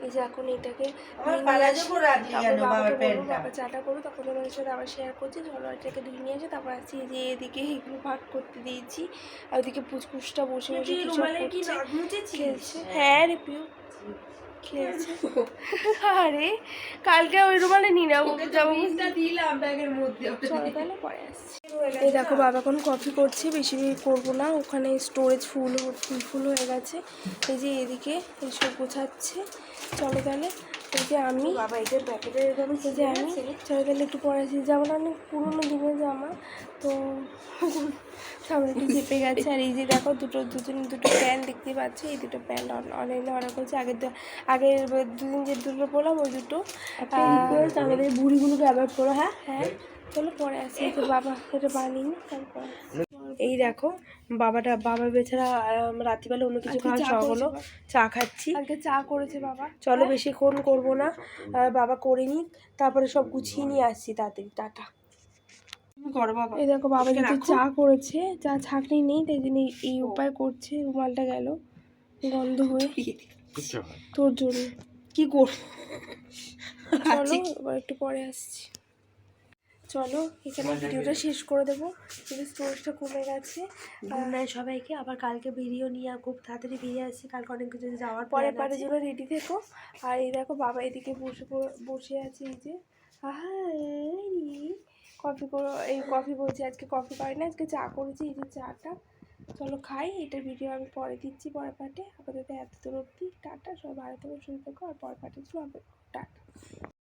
এই যে এখন এটাকে বাবা চাটা করবো, তখন তোমাদের সাথে আবার শেয়ার করছি। চলো এটাকে ধুয়ে নিয়ে আসে, তারপর আসছি। এই যে এদিকে এগুলো ভাগ করতে দিয়েছি, আর ওদিকে পুচকুচটা বসে বসে কি সব করছে, খেলছে। হ্যাঁ রে পিউ খেলছে। আরে কালকে ওই রুমালে নিয়ে যাবো, দিলাম ব্যাগের মধ্যে। চলো তাহলে পরে আসছি। এই দেখো বাবা এখন কফি করছে, বেশি করবো না, ওখানে স্টোরেজ ফুল হয়ে গেছে। এই যে এদিকে এইসব গোছাচ্ছে। চলো তাহলে এই যে আমি বাবা এটার প্যাকেটের এই যে আমি চলো তাহলে একটু পরে আসি। জামাটা অনেক পুরোনো দিনের জামা, তো সামনে একটু চেপে গেছে। আর এই যে দেখো দুটো প্যান্ট দেখতে পাচ্ছি, এই দুটো প্যান্ট অনলাইনে অর্ডার করছি। আগের দুদিন যে দুটো পরলাম ওই দুটো, আমাদের বুড়িগুলোকে অ্যাভয়েড করো। হ্যাঁ হ্যাঁ চলো পরে আসি। এই যে বাবা এটা বানিয়ে নি, তারপর এই দেখো বাবা বেচারা রাত্রিবেলা অন্য কিছু খাওয়ার শখ হলো, চা খাচ্ছি। আজকে চা করেছে বাবা। চলো বেশিক্ষণ করবো না, বাবা করে নিক, তারপরে সব গুছিয়ে নিয়ে আসছি তাড়াতাড়ি। টাটা। এই দেখো বাবা কিন্তু চা করেছে, চা ছাঁকনি নেই, তাই জন্য এই উপায় করছে। রুমালটা গেল গন্ধ হয়ে তোর জন্য। কি করবো, চলো এবার একটু পরে আসছি। চলো এখানে ভিডিওটা শেষ করে দেবো, কিন্তু স্টোরেজটা কমে গেছে। আর সবাইকে আবার কালকে ভিডিও নিয়ে খুব তাড়াতাড়ি বেরিয়ে আসছি, কালকে অনেক কিছু যাওয়ার পরে পারের জন্য রেডি থেকো। আর এই দেখো বাবা এদিকে বসে আছে, এই যে কফি বলছি, আজকে কফি করে না, আজকে চা করেছি। এই যে চাটা, চলো খাই। এটার ভিডিও আমি পরে দিচ্ছি, পরের পার্টে। আপাতত এত দূর অবধি, টাটা। সব ভালো থেকো, সুস্থ থেকো, আর পরের পার্টের জন্য টাটা।